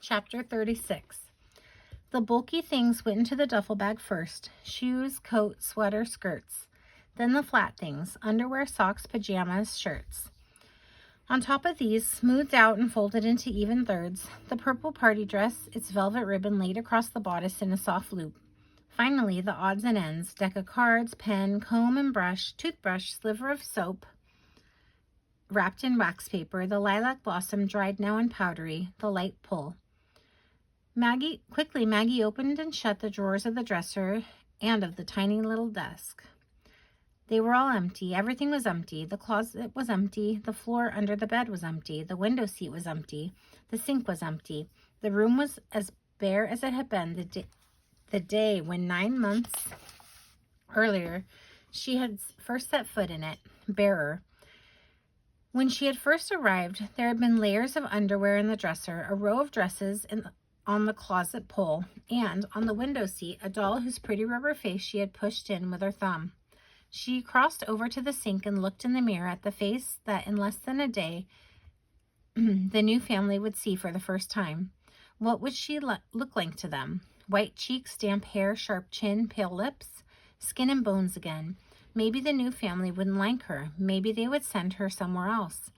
Chapter 36. The bulky things went into the duffel bag first. Shoes, coat, sweater, skirts. Then the flat things, underwear, socks, pajamas, shirts. On top of these, smoothed out and folded into even thirds, the purple party dress, its velvet ribbon laid across the bodice in a soft loop. Finally, the odds and ends, deck of cards, pen, comb and brush, toothbrush, sliver of soap, wrapped in wax paper, the lilac blossom dried now and powdery, the light pull. Maggie opened and shut the drawers of the dresser and of the tiny little desk. They were all empty. Everything was empty. The closet was empty. The floor under the bed was empty. The window seat was empty. The sink was empty. The room was as bare as it had been the day when 9 months earlier she had first set foot in it, barer. When she had first arrived, there had been layers of underwear in the dresser, a row of dresses on the closet pole, and on the window seat, a doll whose pretty rubber face she had pushed in with her thumb. She crossed over to the sink and looked in the mirror at the face that in less than a day the new family would see for the first time. What would she look like to them? White cheeks, damp hair, sharp chin, pale lips, skin and bones again. Maybe the new family wouldn't like her. Maybe they would send her somewhere else.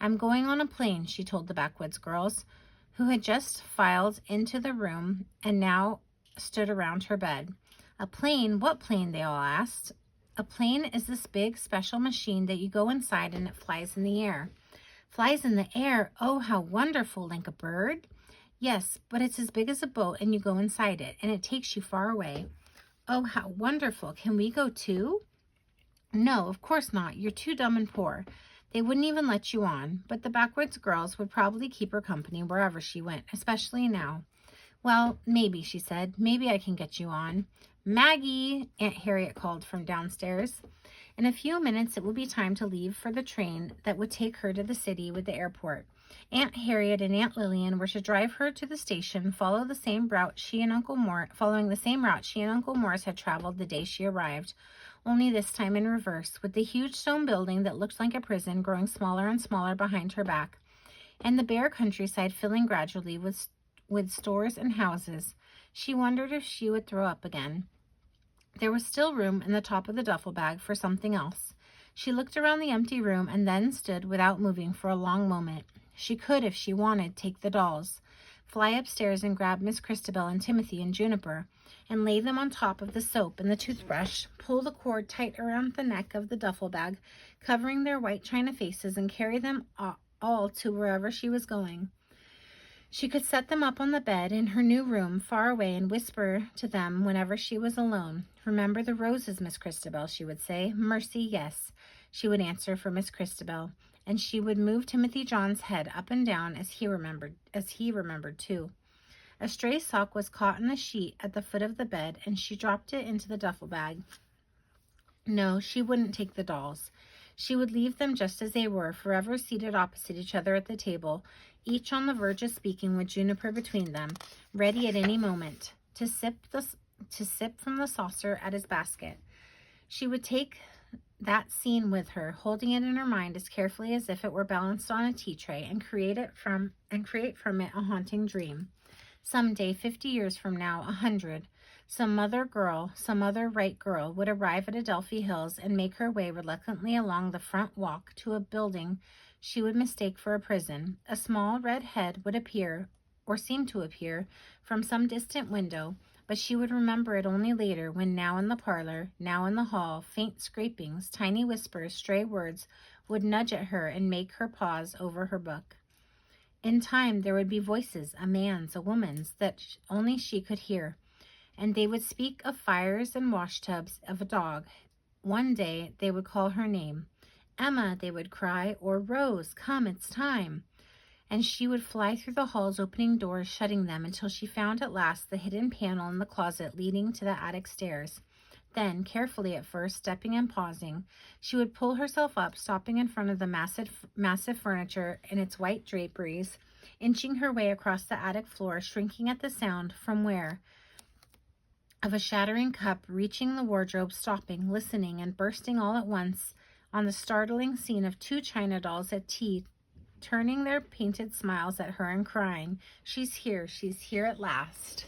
"I'm going on a plane," she told the backwoods girls, who had just filed into the room and now stood around her bed. "A plane? What plane?" they all asked. "A plane is this big, special machine that you go inside and it flies in the air." "Flies in the air? Oh, how wonderful, like a bird?" "Yes, but it's as big as a boat and you go inside it, and it takes you far away." "Oh, how wonderful. Can we go too?" "No, of course not. You're too dumb and poor. They wouldn't even let you on, but the backwoods girls would probably keep her company wherever she went, especially now." "Well, maybe," she said. "Maybe I can get you on." "Maggie," Aunt Harriet called from downstairs. In a few minutes it would be time to leave for the train that would take her to the city with the airport. Aunt Harriet and Aunt Lillian were to drive her to the station, following the same route she and Uncle Morris had traveled the day she arrived, only this time in reverse, with the huge stone building that looked like a prison growing smaller and smaller behind her back, and the bare countryside filling gradually with stores and houses. She wondered if she would throw up again. There was still room in the top of the duffel bag for something else. She looked around the empty room and then stood without moving for a long moment. She could, if she wanted, take the dolls, fly upstairs and grab Miss Christabel and Timothy and Juniper, and lay them on top of the soap and the toothbrush, pull the cord tight around the neck of the duffel bag, covering their white china faces, and carry them all to wherever she was going. She could set them up on the bed in her new room far away and whisper to them whenever she was alone. "Remember the roses, Miss Christabel," she would say. "Mercy, yes," she would answer for Miss Christabel, and she would move Timothy John's head up and down as he remembered too. A stray sock was caught in the sheet at the foot of the bed, and she dropped it into the duffel bag. No, she wouldn't take the dolls. She would leave them just as they were, forever seated opposite each other at the table, each on the verge of speaking with Juniper between them, ready at any moment to sip from the saucer at his basket. She would take that scene with her, holding it in her mind as carefully as if it were balanced on a tea tray, and create from it a haunting dream. Someday, 50 years from now, 100, some other right girl would arrive at Adelphi Hills and make her way reluctantly along the front walk to a building she would mistake for a prison. A small red head would appear, or seem to appear, from some distant window, but she would remember it only later, when now in the parlor, now in the hall, faint scrapings, tiny whispers, stray words would nudge at her and make her pause over her book. In time there would be voices, a man's, a woman's, that only she could hear, and they would speak of fires and washtubs, of a dog. One day they would call her name. "Emma," they would cry, or "Rose, come, it's time." And she would fly through the halls, opening doors, shutting them, until she found at last the hidden panel in the closet leading to the attic stairs. Then, carefully at first, stepping and pausing, she would pull herself up, stopping in front of the massive furniture in its white draperies, inching her way across the attic floor, shrinking at the sound of a shattering cup, reaching the wardrobe, stopping, listening, and bursting all at once on the startling scene of 2 china dolls at tea turning their painted smiles at her and crying, she's here at last."